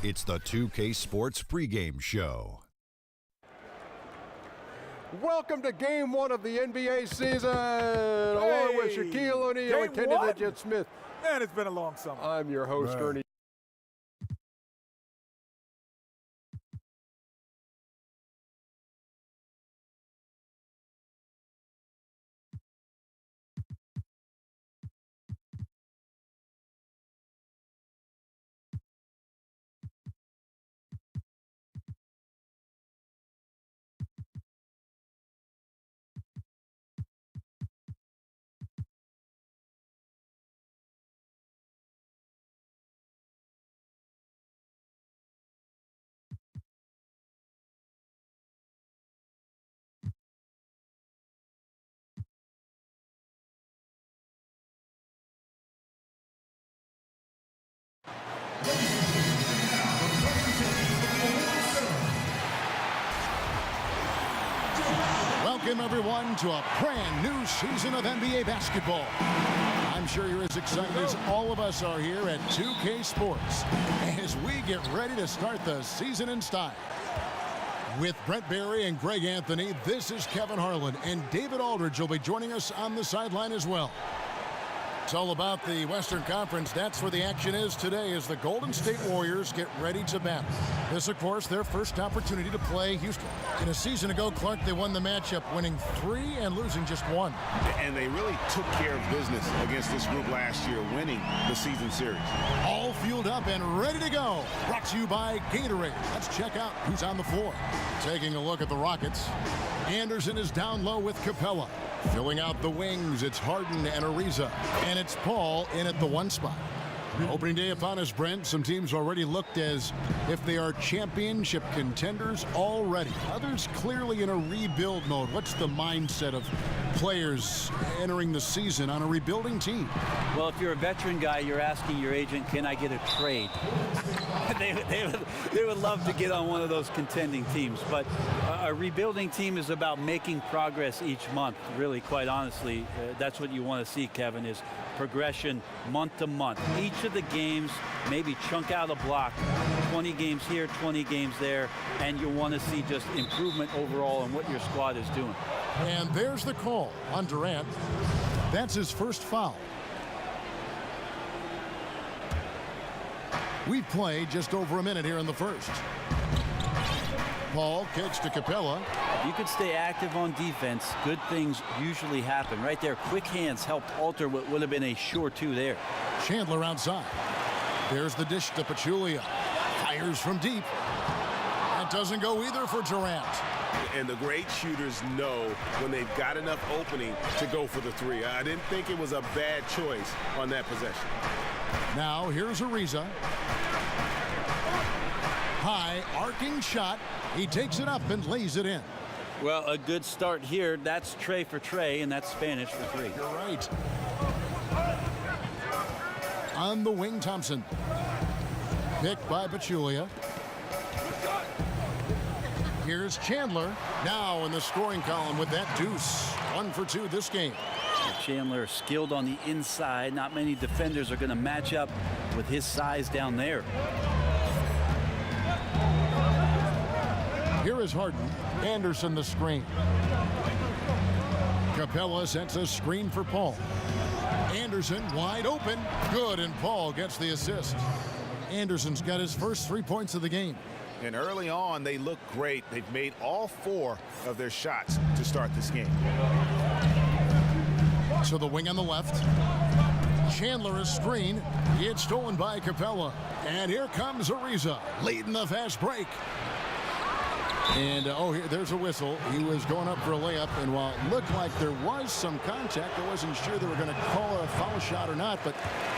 It's the 2K Sports pregame show. Welcome to Game 1 of the NBA season, along with Shaquille O'Neal and Kenny the Jet Smith. Man, it's been a long summer. I'm your host, Ernie. Welcome, everyone, to a brand new season of NBA basketball. I'm sure you're as excited as all of us are here at 2K Sports as we get ready to start the season in style. With Brent Barry and Greg Anthony, this is Kevin Harlan, and David Aldridge will be joining us on the sideline as well. It's all about the Western Conference. That's where the action is today as the Golden State Warriors get ready to battle. This, of course, their first opportunity to play Houston. In a season ago, Clark, they won the matchup, winning 3 and losing just 1. And they really took care of business against this group last year, winning the season series. All fueled up and ready to go. Brought to you by Gatorade. Let's check out who's on the floor. Taking a look at the Rockets. Anderson is down low with Capella. Filling out the wings, it's Harden and Ariza. And it's Paul in at the 1 spot. Opening day upon us, Brent. Some teams already looked as if they are championship contenders already. Others clearly in a rebuild mode. What's the mindset of players entering the season on a rebuilding team? Well, if you're a veteran guy, you're asking your agent, can I get a trade? they would love to get on one of those contending teams. But a rebuilding team is about making progress each month. Really, quite honestly, that's what you want to see, Kevin, is progression month to month. Each of the games, maybe chunk out a block, 20 games here, 20 games there, and you'll want to see just improvement overall in what your squad is doing. And there's the call on Durant. That's his first foul. We've played just over a minute here in the first. Paul kicks to Capella. You could stay active on defense. Good things usually happen. Right there, quick hands helped alter what would have been a sure 2 there. Chandler outside. There's the dish to Pachulia. Fires from deep. That doesn't go either for Durant. And the great shooters know when they've got enough opening to go for the 3. I didn't think it was a bad choice on that possession. Now here's Ariza. High arcing shot. He takes it up and lays it in. Well, a good start here. That's Trey for Trey, and that's Spanish for 3. You're right. On the wing, Thompson. Picked by Pachulia. Here's Chandler. Now in the scoring column with that deuce. 1 for 2 this game. Chandler skilled on the inside. Not many defenders are going to match up with his size down there. Here is Harden. Anderson the screen. Capella sets a screen for Paul. Anderson wide open. Good, and Paul gets the assist. Anderson's got his first 3 points of the game. And early on, they look great. They've made all 4 of their shots to start this game. To the wing on the left. Chandler is screen. It's stolen by Capella. And here comes Ariza, leading the fast break. And, there's a whistle. He was going up for a layup, and while it looked like there was some contact, I wasn't sure they were going to call a foul shot or not, but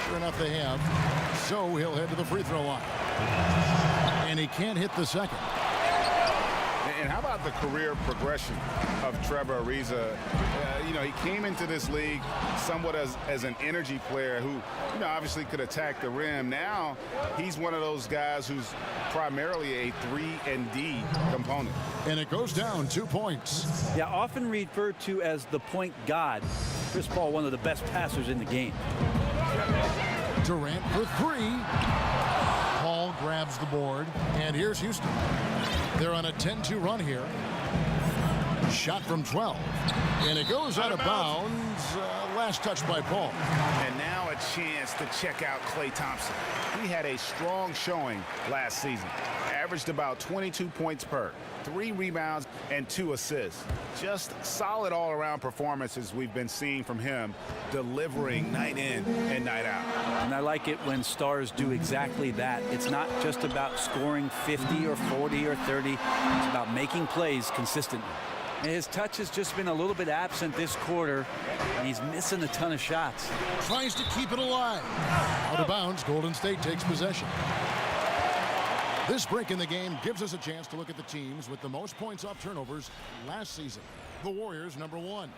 sure enough they have. So he'll head to the free throw line. And he can't hit the second. And how about the career progression of Trevor Ariza? He came into this league somewhat as an energy player who, obviously could attack the rim. Now he's one of those guys who's primarily a 3-and-D component. And it goes down 2 points. Yeah, often referred to as the point god. Chris Paul, one of the best passers in the game. Durant for 3. Paul grabs the board. And here's Houston. They're on a 10-2 run here. Shot from 12. And it goes out of bounds. Last touch by Paul. And now a chance to check out Klay Thompson. He had a strong showing last season. Averaged about 22 points per, 3 rebounds, and 2 assists. Just solid all-around performances we've been seeing from him, delivering night in and night out. And I like it when stars do exactly that. It's not just about scoring 50 or 40 or 30. It's about making plays consistently. And his touch has just been a little bit absent this quarter, and he's missing a ton of shots. Tries to keep it alive. Out of bounds, Golden State takes possession. This break in the game gives us a chance to look at the teams with the most points off turnovers last season. The Warriors, number 1.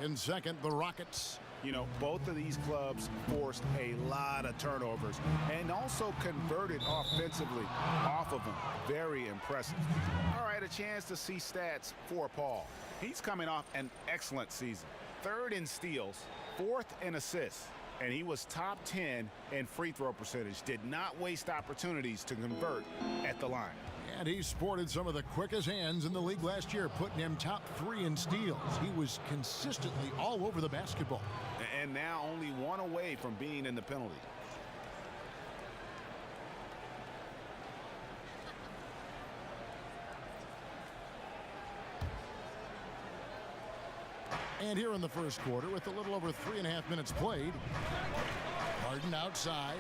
In second, the Rockets. You know, both of these clubs forced a lot of turnovers and also converted offensively off of them. Very impressive. All right, a chance to see stats for Paul. He's coming off an excellent season. 3rd in steals, 4th in assists, and he was top 10 in free throw percentage. Did not waste opportunities to convert at the line. And he sported some of the quickest hands in the league last year, putting him top 3 in steals. He was consistently all over the basketball. And now only 1 away from being in the penalty. And here in the first quarter, with a little over 3.5 minutes played, Harden outside.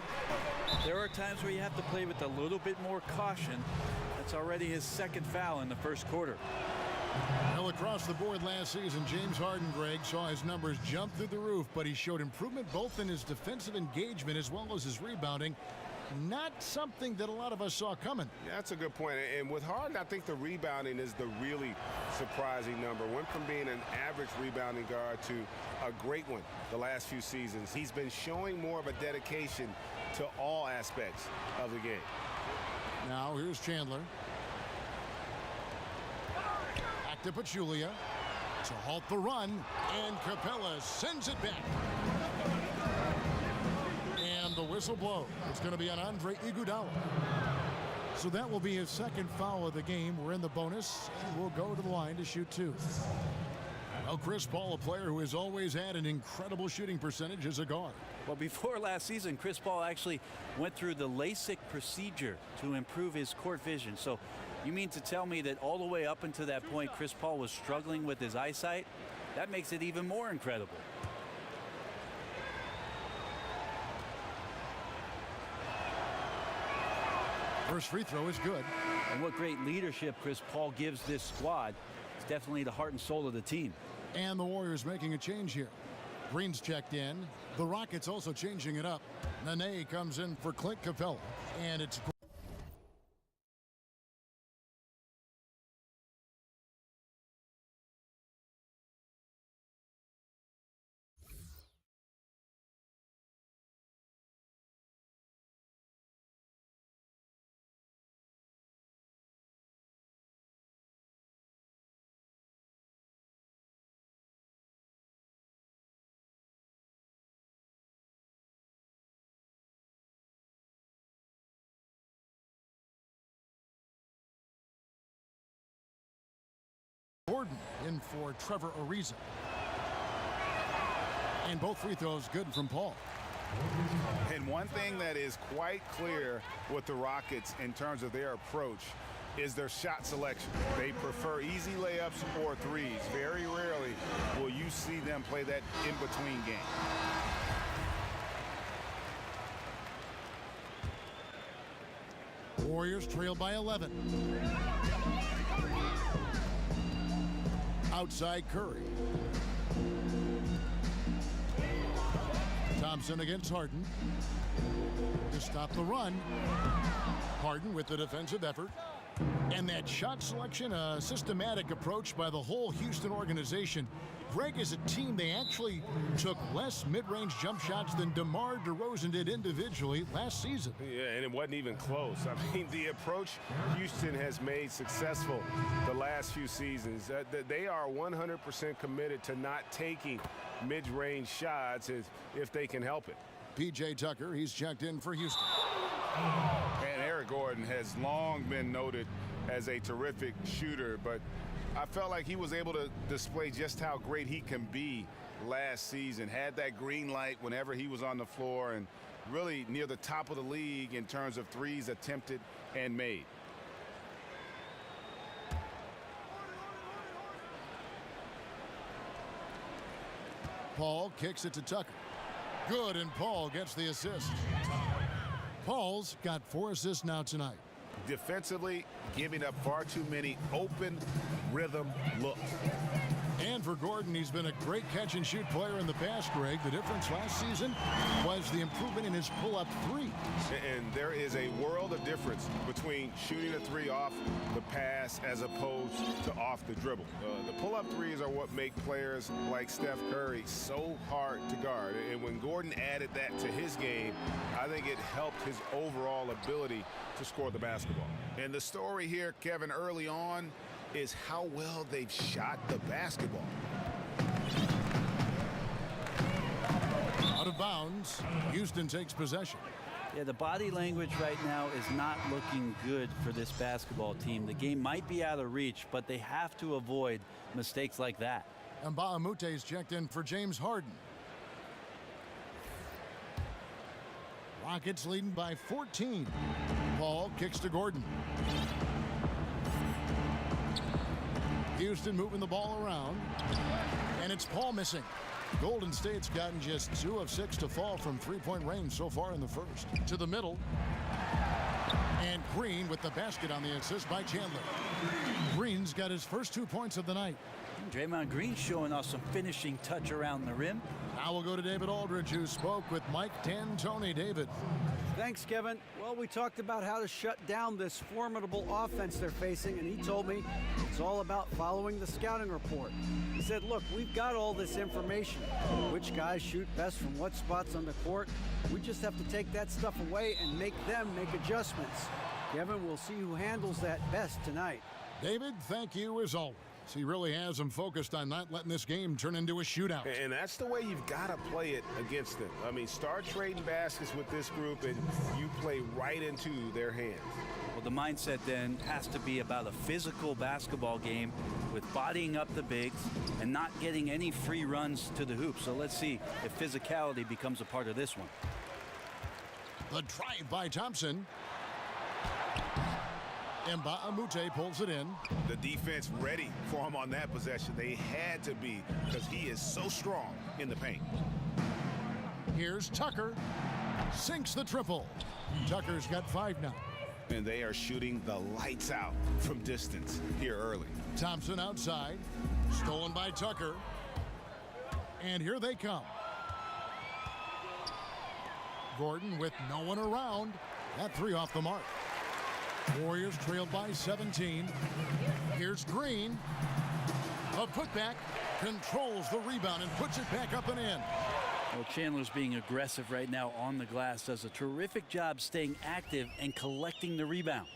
There are times where you have to play with a little bit more caution. That's already his 2nd foul in the first quarter. Well, across the board last season, James Harden, Greg, saw his numbers jump through the roof, but he showed improvement both in his defensive engagement as well as his rebounding. Not something that a lot of us saw coming. Yeah, that's a good point. And with Harden, I think the rebounding is the really surprising number. Went from being an average rebounding guard to a great one the last few seasons. He's been showing more of a dedication to all aspects of the game. Now here's Chandler. Back to Pachulia to halt the run, and Capella sends it back. And the whistle blows. It's going to be on Andre Iguodala. So that will be his 2nd foul of the game. We're in the bonus, and we'll go to the line to shoot 2. Well, Chris Paul, a player who has always had an incredible shooting percentage as a guard. Well, before last season, Chris Paul actually went through the LASIK procedure to improve his court vision. So you mean to tell me that all the way up until that point, Chris Paul was struggling with his eyesight? That makes it even more incredible. First free throw is good. And what great leadership Chris Paul gives this squad. It's definitely the heart and soul of the team. And the Warriors making a change here. Green's checked in. The Rockets also changing it up. Nene comes in for Clint Capella. And it's Gordon in for Trevor Ariza. And both free throws good from Paul. And one thing that is quite clear with the Rockets in terms of their approach is their shot selection. They prefer easy layups or threes. Very rarely will you see them play that in-between game. Warriors trail by 11. Outside Curry. Thompson against Harden to stop the run. Harden with the defensive effort. And that shot selection, a systematic approach by the whole Houston organization. Greg, as a team, they actually took less mid-range jump shots than DeMar DeRozan did individually last season. Yeah, and it wasn't even close. I mean, the approach Houston has made successful the last few seasons, they are 100% committed to not taking mid-range shots if they can help it. P.J. Tucker, he's checked in for Houston. And there Eric Gordon has long been noted as a terrific shooter, but I felt like he was able to display just how great he can be last season. Had that green light whenever he was on the floor, and really near the top of the league in terms of threes attempted and made. Paul kicks it to Tucker. Good, and Paul gets the assist. Paul's got 4 assists now tonight. Defensively, giving up far too many open rhythm looks. And for Gordon, he's been a great catch-and-shoot player in the past, Greg. The difference last season was the improvement in his pull-up threes. And there is a world of difference between shooting a three off the pass as opposed to off the dribble. The pull-up threes are what make players like Steph Curry so hard to guard. And when Gordon added that to his game, I think it helped his overall ability to score the basketball. And the story here, Kevin, early on, is how well they've shot the basketball. Out of bounds, Houston takes possession. Yeah, the body language right now is not looking good for this basketball team. The game might be out of reach, but they have to avoid mistakes like that. And Mbaamute's checked in for James Harden. Rockets leading by 14. Paul kicks to Gordon. Houston moving the ball around, and it's Paul missing. Golden State's gotten just 2 of 6 to fall from three-point range so far in the first. To the middle, and Green with the basket on the assist by Chandler. Green's got his first 2 points of the night. Draymond Green showing us some finishing touch around the rim. Now we'll go to David Aldridge, who spoke with Mike D'Antoni. David. Thanks, Kevin. Well, we talked about how to shut down this formidable offense they're facing, and he told me it's all about following the scouting report. He said, look, we've got all this information. Which guys shoot best from what spots on the court. We just have to take that stuff away and make them make adjustments. Kevin, we'll see who handles that best tonight. David, thank you as always. He really has them focused on not letting this game turn into a shootout. And that's the way you've got to play it against them. I mean, start trading baskets with this group, and you play right into their hands. Well, the mindset then has to be about a physical basketball game with bodying up the bigs and not getting any free runs to the hoop. So let's see if physicality becomes a part of this one. The drive by Thompson. Mbamute pulls it in. The defense ready for him on that possession. They had to be, because he is so strong in the paint. Here's Tucker. Sinks the triple. Tucker's got 5 now. And they are shooting the lights out from distance here early. Thompson outside. Stolen by Tucker. And here they come. Gordon with no one around. That 3 off the mark. Warriors trailed by 17. Here's Green. A putback. Controls the rebound and puts it back up and in. Well, Chandler's being aggressive right now on the glass. Does a terrific job staying active and collecting the rebound.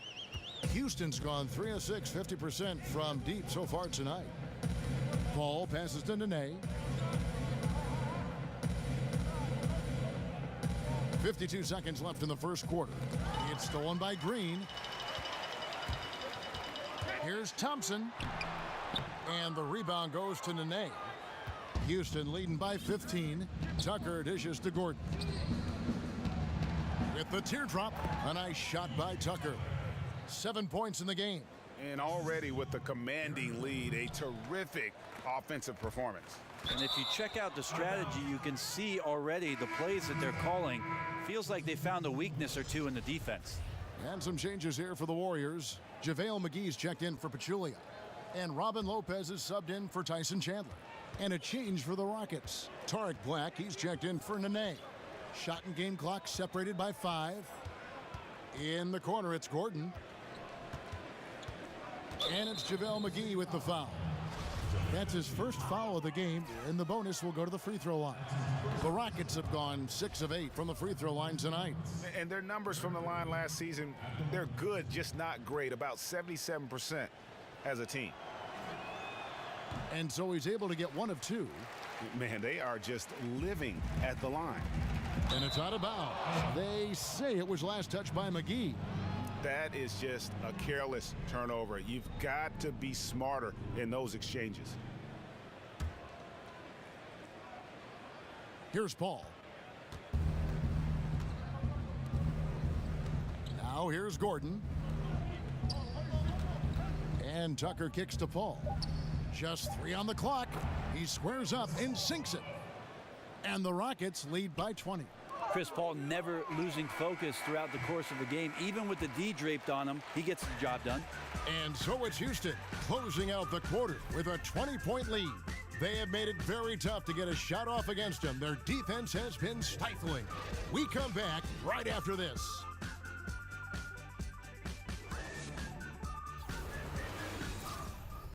Houston's gone 3 of 6, 50% from deep so far tonight. Paul passes to Nene. 52 seconds left in the first quarter. It's stolen by Green. Here's Thompson. And the rebound goes to Nene. Houston leading by 15. Tucker dishes to Gordon. With the teardrop, a nice shot by Tucker. 7 points in the game. And already with the commanding lead, a terrific offensive performance. And if you check out the strategy, you can see already the plays that they're calling. Feels like they found a weakness or two in the defense. And some changes here for the Warriors. JaVale McGee's checked in for Pachulia. And Robin Lopez is subbed in for Tyson Chandler. And a change for the Rockets. Tarek Black, he's checked in for Nene. Shot and game clock separated by 5. In the corner, it's Gordon. And it's JaVale McGee with the foul. That's his first foul of the game, and the bonus will go to the free throw line. The Rockets have gone 6 of 8 from the free throw line tonight. And their numbers from the line last season, they're good, just not great. About 77% as a team. And so he's able to get 1 of 2. Man, they are just living at the line. And it's out of bounds. They say it was last touched by McGee. that is just a careless turnover. You've got to be smarter in those exchanges. Here's Paul. Now here's Gordon. And Tucker kicks to Paul. Just 3 on the clock. He squares up and sinks it. And the Rockets lead by 20. Chris Paul never losing focus throughout the course of the game. Even with the D draped on him, he gets the job done. And so it's Houston closing out the quarter with a 20-point lead. They have made it very tough to get a shot off against them. Their defense has been stifling. We come back right after this.